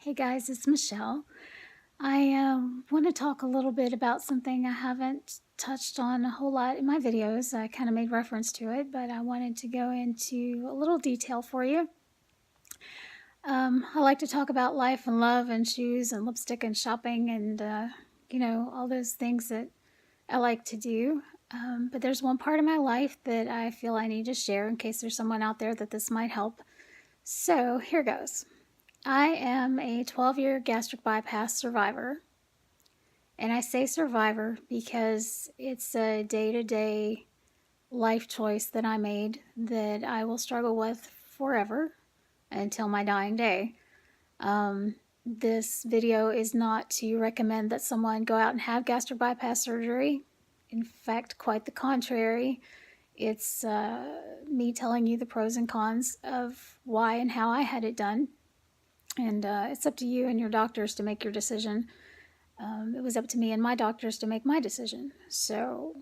Hey guys, it's Michelle. I want to talk a little bit about something I haven't touched on a whole lot in my videos. I kind of made reference to it, but I wanted to go into a little detail for you. I like to talk about life and love and shoes and lipstick and shopping and, all those things that I like to do. But there's one part of my life that I feel I need to share in case there's someone out there that this might help. So here goes. I am a 12-year gastric bypass survivor. And I say survivor because it's a day-to-day life choice that I made that I will struggle with forever until my dying day. This video is not to recommend that someone go out and have gastric bypass surgery. In fact, quite the contrary. It's me telling you the pros and cons of why and how I had it done. And it's up to you and your doctors to make your decision. It was up to me and my doctors to make my decision. So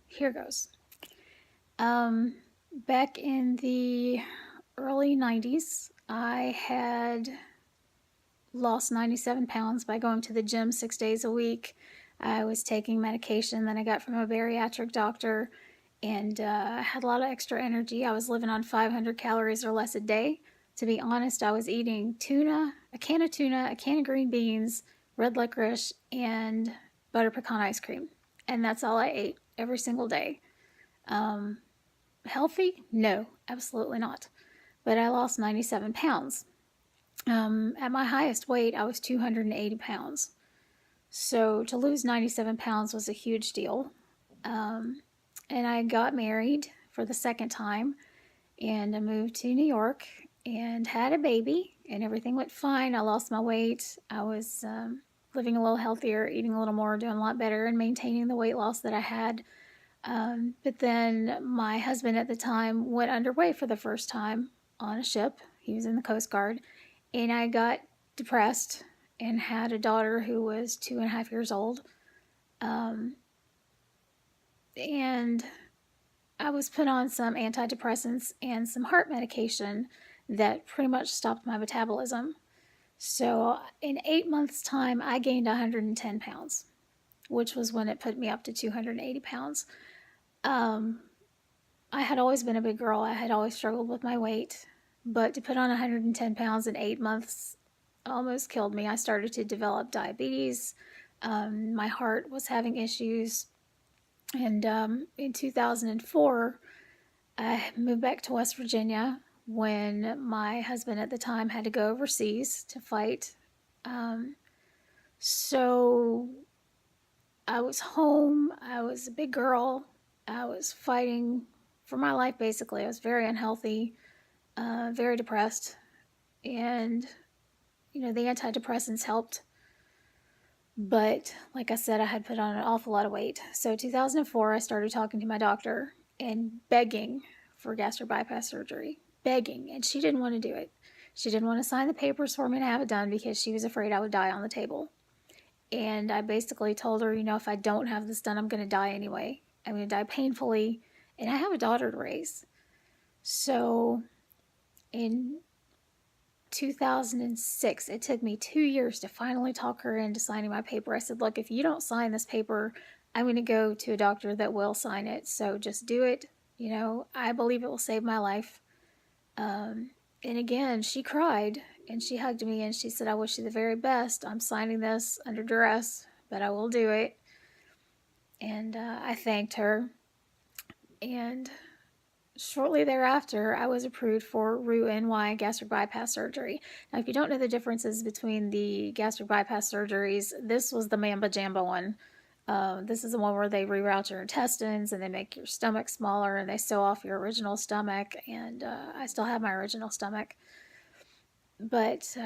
here goes. Back in the early 90s, I had lost 97 pounds by going to the gym 6 days a week. I was taking medication that I got from a bariatric doctor, and I had a lot of extra energy. I was living on 500 calories or less a day. To be honest, I was eating tuna, a can of green beans, red licorice, and butter pecan ice cream. And that's all I ate every single day. Healthy? No, absolutely not. But I lost 97 pounds. At my highest weight, I was 280 pounds. So to lose 97 pounds was a huge deal. And I got married for the second time, and I moved to New York and had a baby, and everything went fine. I lost my weight. I was living a little healthier, eating a little more, doing a lot better, and maintaining the weight loss that I had. But then my husband at the time went underway for the first time on a ship. He was in the Coast Guard, and I got depressed and had a daughter who was 2.5 years old. And I was put on some antidepressants and some heart medication that pretty much stopped my metabolism. So in 8 months' time, I gained 110 pounds, which was when it put me up to 280 pounds. I had always been a big girl. I had always struggled with my weight, but to put on 110 pounds in 8 months almost killed me. I started to develop diabetes. My heart was having issues. And in 2004, I moved back to West Virginia when my husband at the time had to go overseas to fight. So I was home. I was a big girl. I was fighting for my life, basically. I was very unhealthy, very depressed. And, the antidepressants helped. But like I said, I had put on an awful lot of weight. So 2004, I started talking to my doctor and begging for gastric bypass surgery. Begging. And she didn't want to do it. She didn't want to sign the papers for me to have it done because she was afraid I would die on the table. And I basically told her, if I don't have this done, I'm going to die anyway. I'm going to die painfully. And I have a daughter to raise. So in 2006, it took me 2 years to finally talk her into signing my paper. I said, look, if you don't sign this paper, I'm going to go to a doctor that will sign it. So just do it. I believe it will save my life. And again, she cried and she hugged me and she said, I wish you the very best. I'm signing this under duress, but I will do it. And I thanked her. And shortly thereafter, I was approved for Roux-en-Y gastric bypass surgery. Now, if you don't know the differences between the gastric bypass surgeries, this was the Mamba Jamba one. This is the one where they reroute your intestines and they make your stomach smaller and they sew off your original stomach. And I still have my original stomach. But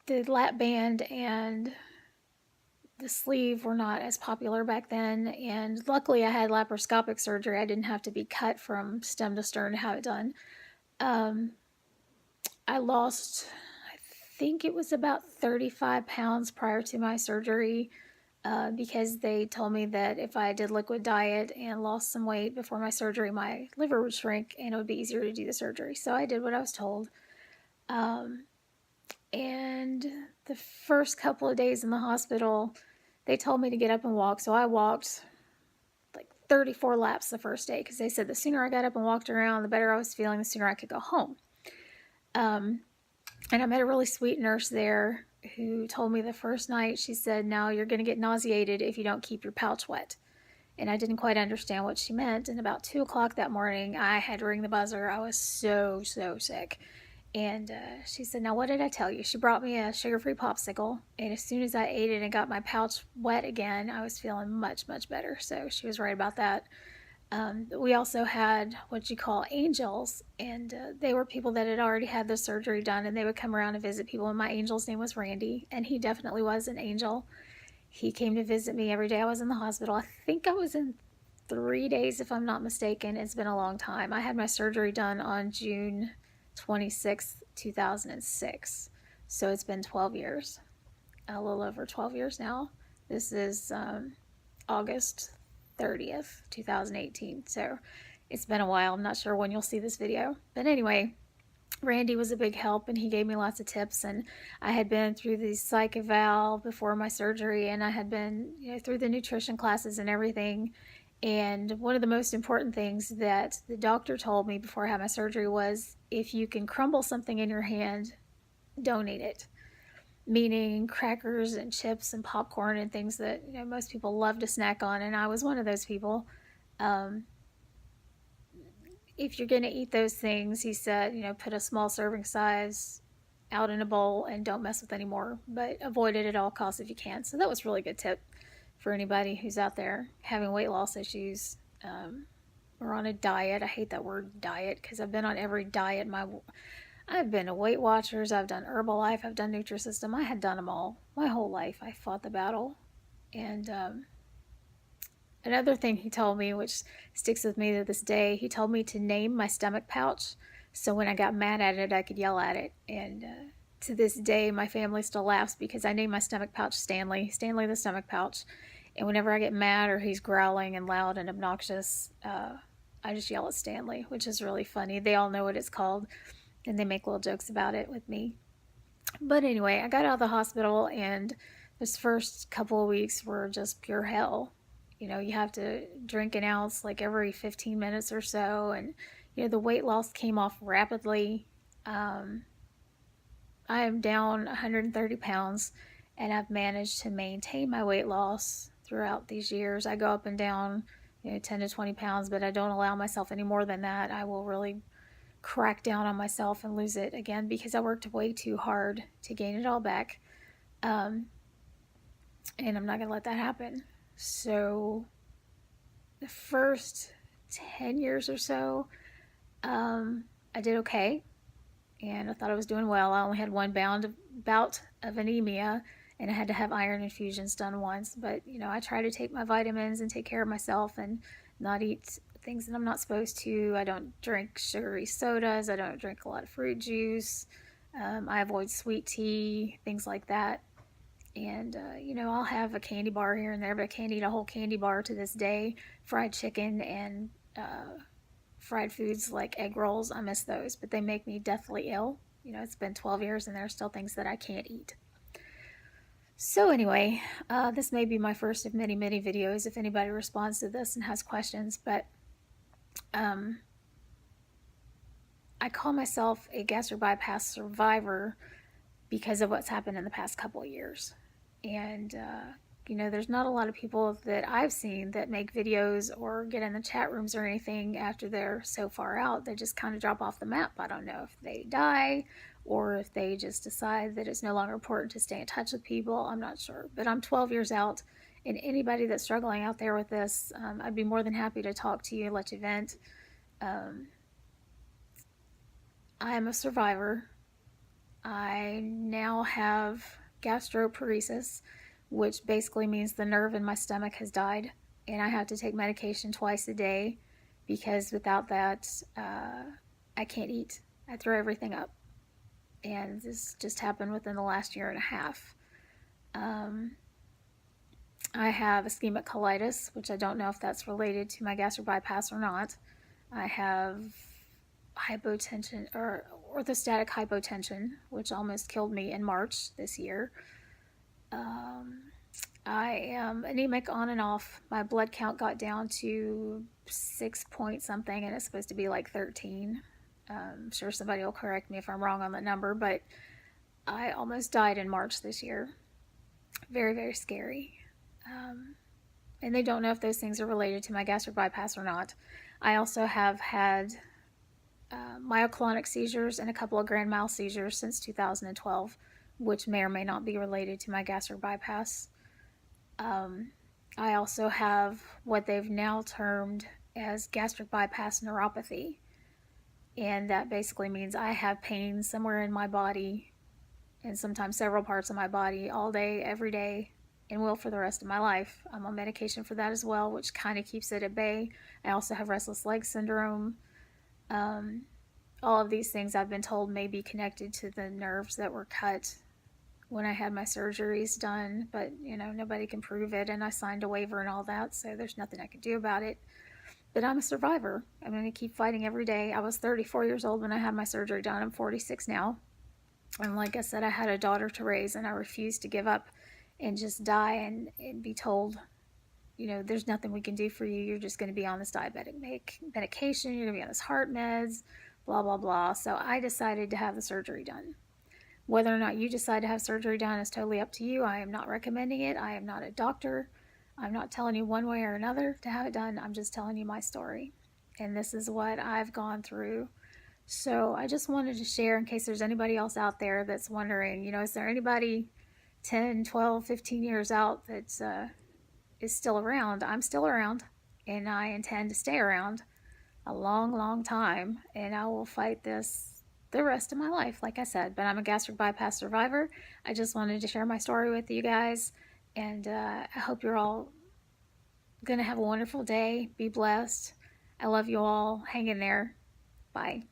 the lap band and the sleeve were not as popular back then, and luckily I had laparoscopic surgery. I didn't have to be cut from stem to stern to have it done. I lost, I think it was about 35 pounds prior to my surgery because they told me that if I did liquid diet and lost some weight before my surgery, my liver would shrink and it would be easier to do the surgery. So I did what I was told. And the first couple of days in the hospital, they told me to get up and walk. So I walked like 34 laps the first day because they said the sooner I got up and walked around, the better I was feeling, the sooner I could go home. And I met a really sweet nurse there who told me the first night, she said, "Now you're going to get nauseated if you don't keep your pouch wet." And I didn't quite understand what she meant. And about 2 o'clock that morning, I had to ring the buzzer. I was so sick. And she said, "Now, what did I tell you?" She brought me a sugar-free popsicle. And as soon as I ate it and got my pouch wet again, I was feeling much better. So she was right about that. We also had what you call angels, and they were people that had already had the surgery done, and they would come around and visit people. And my angel's name was Randy, and he definitely was an angel. He came to visit me every day I was in the hospital. I think I was in 3 days, if I'm not mistaken. It's been a long time. I had my surgery done on June 26th, 2006. So it's been 12 years, a little over 12 years now. This is August 30th, 2018. So it's been a while. I'm not sure when you'll see this video. But anyway, Randy was a big help, and he gave me lots of tips. And I had been through the psych eval before my surgery, and I had been, through the nutrition classes and everything. And one of the most important things that the doctor told me before I had my surgery was, if you can crumble something in your hand, don't eat it. Meaning crackers and chips and popcorn and things that most people love to snack on, and I was one of those people. If you're going to eat those things, he said, put a small serving size out in a bowl and don't mess with any more, but avoid it at all costs if you can. So that was a really good tip for anybody who's out there having weight loss issues, or on a diet. I hate that word diet because I've been on every diet. I've been to Weight Watchers, I've done Herbalife, I've done Nutrisystem. I had done them all my whole life. I fought the battle. And another thing he told me, which sticks with me to this day, he told me to name my stomach pouch, so when I got mad at it, I could yell at it. And to this day, my family still laughs because I named my stomach pouch Stanley the stomach pouch. And whenever I get mad or he's growling and loud and obnoxious, I just yell at Stanley, which is really funny. They all know what it's called, and they make little jokes about it with me. But anyway, I got out of the hospital, and this first couple of weeks were just pure hell. You have to drink an ounce like every 15 minutes or so, and the weight loss came off rapidly. I am down 130 pounds, and I've managed to maintain my weight loss throughout these years. I go up and down 10 to 20 pounds, but I don't allow myself any more than that. I will really crack down on myself and lose it again because I worked way too hard to gain it all back. And I'm not going to let that happen. So the first 10 years or so, I did okay. And I thought I was doing well. I only had one bout of anemia, and I had to have iron infusions done once. But, I try to take my vitamins and take care of myself and not eat things that I'm not supposed to. I don't drink sugary sodas. I don't drink a lot of fruit juice. I avoid sweet tea, things like that. And, I'll have a candy bar here and there, but I can't eat a whole candy bar to this day. Fried chicken and fried foods like egg rolls, I miss those, but they make me deathly ill. It's been 12 years and there are still things that I can't eat. So anyway, this may be my first of many videos if anybody responds to this and has questions, but I call myself a gastric bypass survivor because of what's happened in the past couple of years. And, there's not a lot of people that I've seen that make videos or get in the chat rooms or anything after they're so far out. They just kind of drop off the map. I don't know if they die or if they just decide that it's no longer important to stay in touch with people. I'm not sure. But I'm 12 years out, and anybody that's struggling out there with this, I'd be more than happy to talk to you, let you vent. I am a survivor. I now have gastroparesis, which basically means the nerve in my stomach has died, and I have to take medication twice a day because without that, I can't eat. I throw everything up. And this just happened within the last year and a half. I have ischemic colitis, which I don't know if that's related to my gastric bypass or not. I have hypotension or orthostatic hypotension, which almost killed me in March this year. Um, I am anemic on and off. My blood count got down to 6 point something, and it's supposed to be like 13. I'm sure somebody will correct me if I'm wrong on the number, but I almost died in March this year. Very, very scary. Um, and they don't know if those things are related to my gastric bypass or not. I also have had myoclonic seizures and a couple of grand mal seizures since 2012, which may or may not be related to my gastric bypass. Um, I also have what they've now termed as gastric bypass neuropathy, and that basically means I have pain somewhere in my body and sometimes several parts of my body all day, every day, and will for the rest of my life. I'm on medication for that as well, which kind of keeps it at bay. I also have restless leg syndrome. Um, all of these things I've been told may be connected to the nerves that were cut when I had my surgeries done, but nobody can prove it, and I signed a waiver and all that, so there's nothing I can do about it. But I'm a survivor. I'm going to keep fighting every day. I was 34 years old when I had my surgery done. I'm 46 now. And like I said, I had a daughter to raise, and I refused to give up and just die and be told, there's nothing we can do for you. You're just going to be on this diabetic medication. You're going to be on this heart meds, blah, blah, blah. So I decided to have the surgery done. Whether or not you decide to have surgery done is totally up to you. I am not recommending it. I am not a doctor. I'm not telling you one way or another to have it done. I'm just telling you my story. And this is what I've gone through. So I just wanted to share in case there's anybody else out there that's wondering, is there anybody 10, 12, 15 years out that is still around? I'm still around, and I intend to stay around a long, long time, and I will fight this the rest of my life, like I said. But I'm a gastric bypass survivor. I just wanted to share my story with you guys, and I hope you're all going to have a wonderful day. Be blessed. I love you all. Hang in there. Bye.